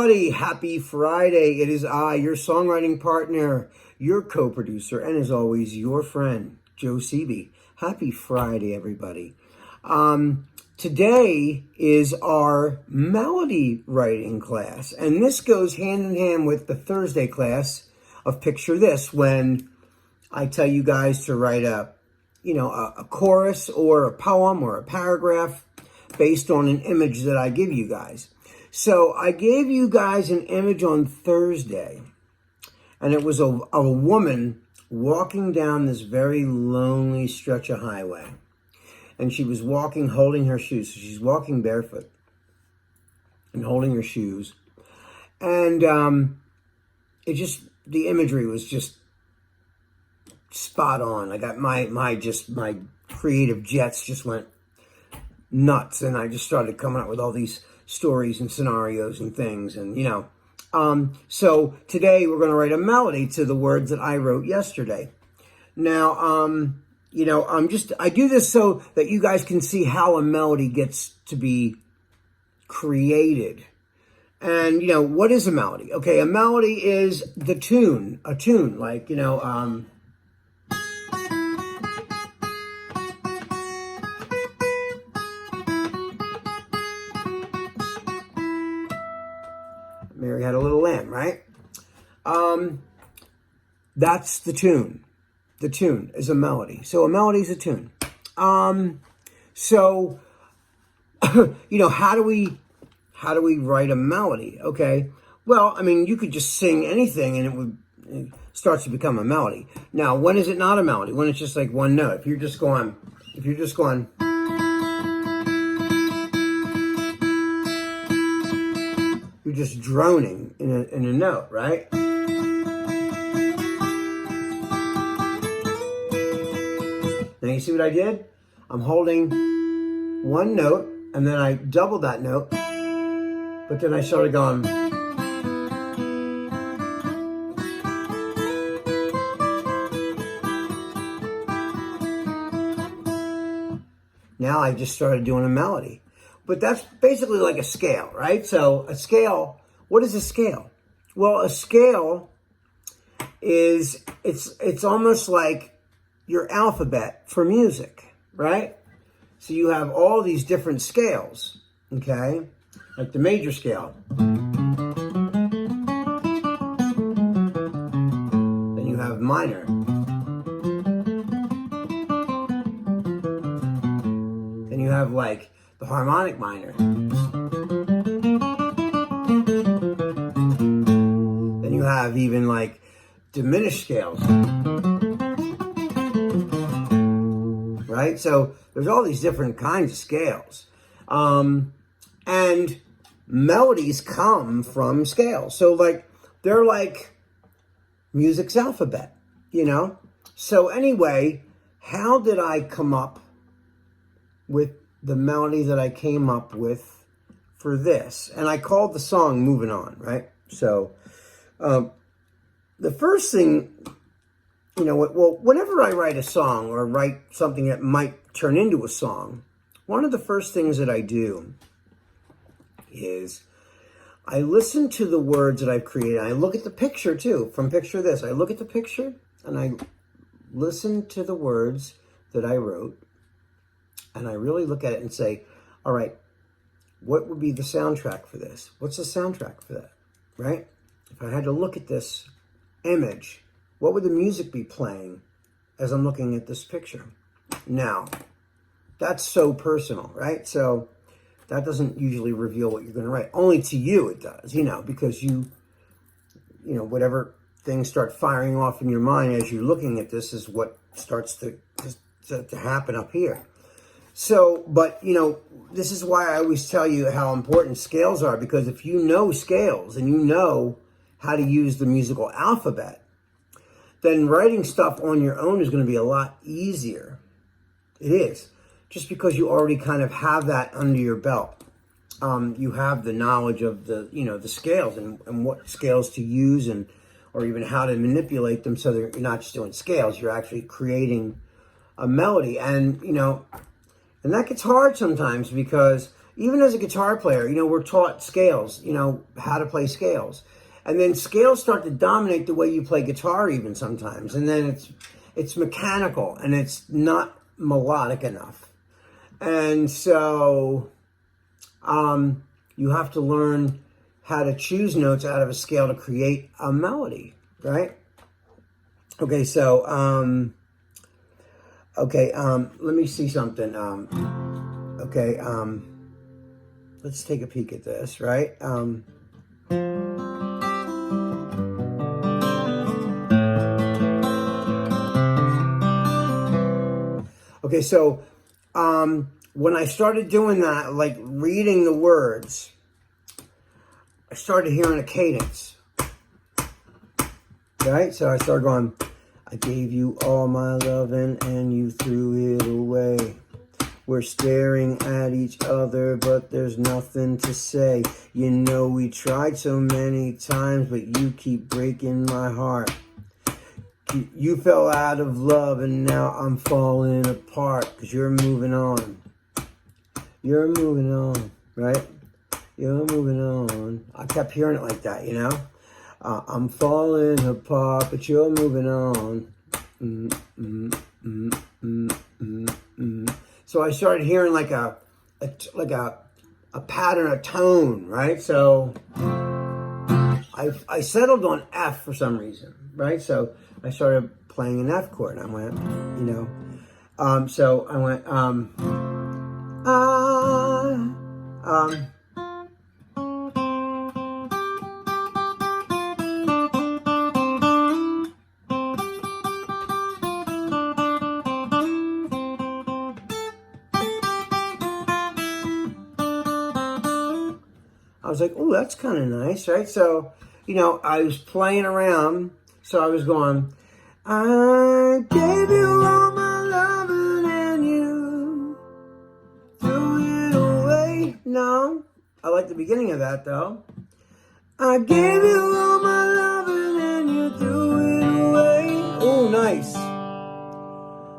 everybody. Happy Friday. It is I, your songwriting partner, your co-producer, and as always, your friend, Joe Seavey. Happy Friday, everybody. Today is our melody writing class, and this goes hand in hand with the Thursday class of Picture This, when I tell you guys to write a chorus or a poem or a paragraph based on an image that I give you guys. So I gave you guys an image on Thursday, and it was a woman walking down this very lonely stretch of highway. And she was walking, holding her shoes. So she's walking barefoot and holding her shoes. And the imagery was just spot on. I got my creative jets just went nuts, and I just started coming up with all these stories and scenarios and things, and so today we're going to write a melody to the words that I wrote yesterday. Now, I do this so that you guys can see how a melody gets to be created. And, what is a melody? Okay, a melody is a tune, like, Mary had a little lamb, right? That's the tune. The tune is a melody. So a melody is a tune. So how do we write a melody? Okay. Well, I mean, you could just sing anything and it starts to become a melody. Now, when is it not a melody? When it's just like one note. If you're just going, you're just droning in a note, right? Now you see what I did? I'm holding one note, and then I doubled that note, but then I started going. Now I just started doing a melody. But that's basically like a scale, right? So a scale, what is a scale? Well, a scale is, it's almost like your alphabet for music, right? So you have all these different scales, okay? Like the major scale. Then you have minor. Then you have like the harmonic minor. Then you have even like diminished scales. Right? So there's all these different kinds of scales. And melodies come from scales. So like they're like music's alphabet, So anyway, how did I come up with the melody that I came up with for this? And I called the song Moving On, right? So the first thing, whenever I write a song or write something that might turn into a song, one of the first things that I do is I listen to the words that I've created. I look at the picture too, from Picture This. I look at the picture and I listen to the words that I wrote. And I really look at it and say, all right, what would be the soundtrack for this? What's the soundtrack for that, right? If I had to look at this image, what would the music be playing as I'm looking at this picture? Now, that's so personal, right? So that doesn't usually reveal what you're going to write. Only to you it does, because whatever things start firing off in your mind as you're looking at this is what starts to happen up here. So, but, this is why I always tell you how important scales are, because if you know scales and you know how to use the musical alphabet, then writing stuff on your own is going to be a lot easier. It is. Just because you already kind of have that under your belt. You have the knowledge of the scales and what scales to use or even how to manipulate them so that you're not just doing scales, you're actually creating a melody. And that gets hard sometimes because even as a guitar player, we're taught scales, how to play scales. And then scales start to dominate the way you play guitar even sometimes. And then it's mechanical and it's not melodic enough. And so you have to learn how to choose notes out of a scale to create a melody, right? Okay, so, let me see something. Let's take a peek at this, right? Okay, so when I started doing that, like reading the words, I started hearing a cadence, right? So I started going, I gave you all my loving and you threw it away. We're staring at each other, but there's nothing to say. We tried so many times, but you keep breaking my heart. You fell out of love and now I'm falling apart because you're moving on. You're moving on, right? You're moving on. I kept hearing it like that, I'm falling apart, but you're moving on. So I started hearing like a pattern, a tone, right? So I settled on F for some reason, right? So I started playing an F chord, and I went, so I went, I was like, oh, that's kind of nice, right? So, I was playing around, so I was going, I gave you all my loving and you threw it away. No, I like the beginning of that, though. I gave you all my loving and you threw it away. Oh, nice.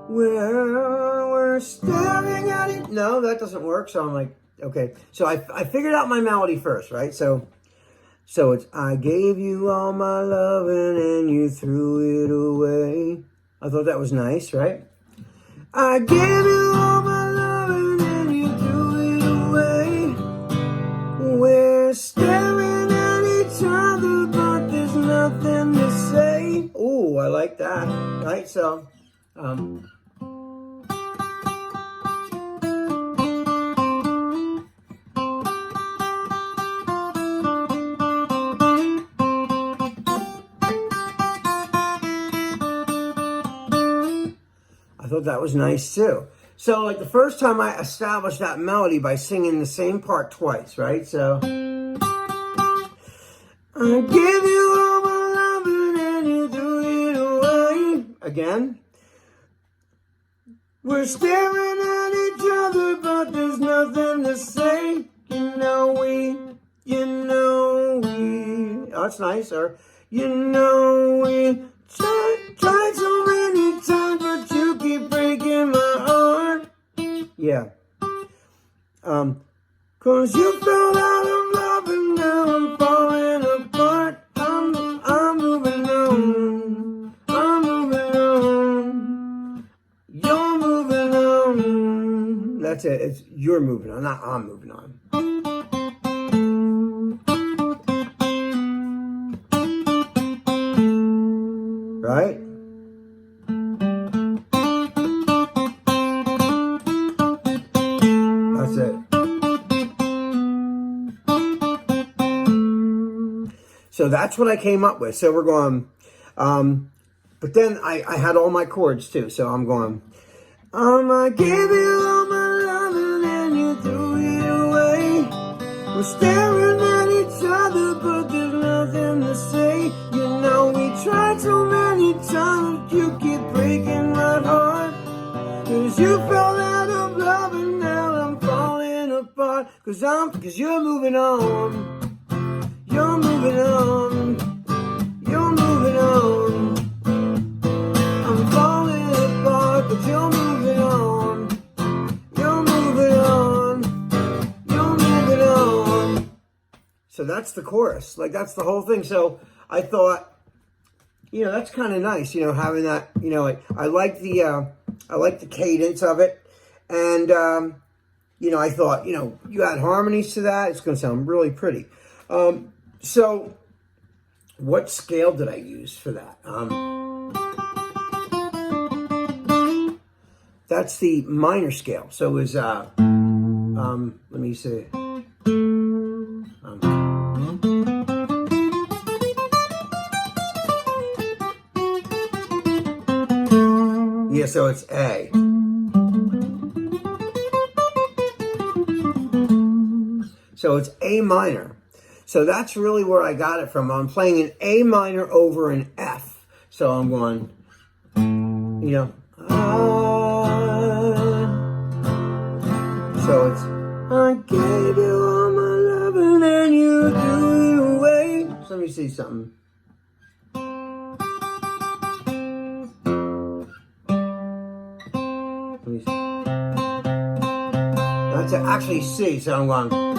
We're staring at it. No, that doesn't work, so I'm like, okay, so I figured out my melody first, right? So it's, I gave you all my loving and you threw it away. I thought that was nice, right? I gave you all my loving and you threw it away. We're staring at each other, but there's nothing to say. Oh, I like that, right? So, I thought that was nice too. So like the first time I established that melody by singing the same part twice, right? So I give you all my loving and you threw it away. Again. We're staring at each other, but there's nothing to say. Oh, that's nice. Or we tried so many times, but you keep breaking my heart. Yeah. 'Cause you fell out of love and now I'm falling apart. I'm moving on. I'm moving on. You're moving on. That's it. It's you're moving on, not I'm moving on. Right? That's it. So that's what I came up with. So we're going, but then I had all my chords too. So I'm going, I gave you all my loving and you threw it away. We're staring at each other, but there's nothing to say. We tried so many times, you keep breaking my heart. 'Cause you fell out of love and now I'm falling apart. 'Cause you're moving on. You're moving on. You're moving on. I'm falling apart, but you're moving on. You're moving on. You're that's the chorus. Like, that's the whole thing. So I thought, that's kind of nice, having that, I like the cadence of it. And, I thought, you add harmonies to that, it's going to sound really pretty. So what scale did I use for that? That's the minor scale. So it was, let me see. Yeah, so it's A. So it's A minor. So that's really where I got it from. I'm playing an A minor over an F. So I'm going, so it's, I gave you all my love and then you threw it away. So let me see something. Let me see. That's actually C, so I'm going.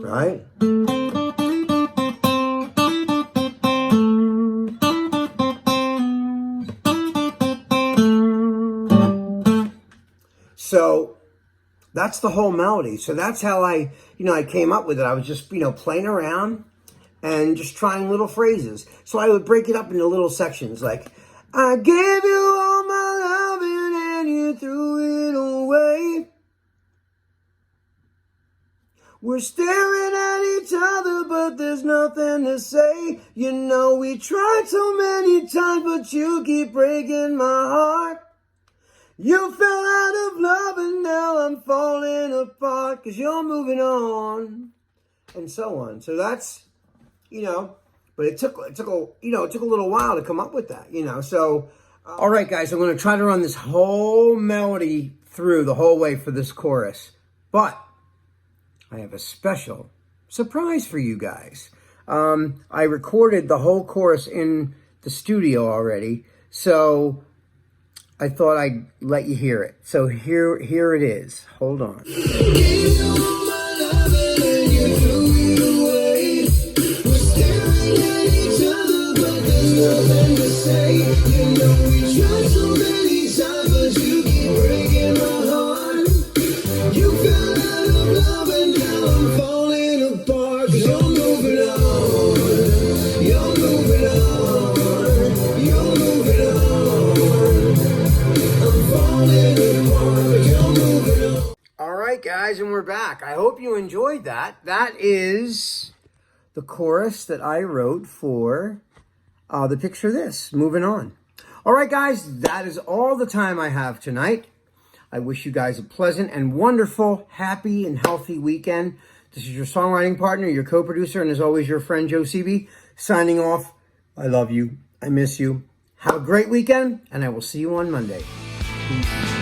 Right? So that's the whole melody. So that's how I came up with it. I was just, playing around and just trying little phrases. So I would break it up into little sections like, I gave you all my loving and you threw it away. We're staring at each other, but there's nothing to say. We tried so many times, but you keep breaking my heart. You fell out of love and now I'm falling apart, 'cause you're moving on, and so on. So that's, but it took a little while to come up with that, So, all right, guys, I'm going to try to run this whole melody through the whole way for this chorus, but I have a special surprise for you guys. I recorded the whole chorus in the studio already, so I thought I'd let you hear it. So here it is. Hold on. Guys, and we're back. I hope you enjoyed that. That is the chorus that I wrote for the Picture This. Moving on. All right, guys, that is all the time I have tonight. I wish you guys a pleasant and wonderful, happy and healthy weekend. This is your songwriting partner, your co-producer, and as always, your friend Joe Seavey, signing off. I love you. I miss you. Have a great weekend, and I will see you on Monday. Peace.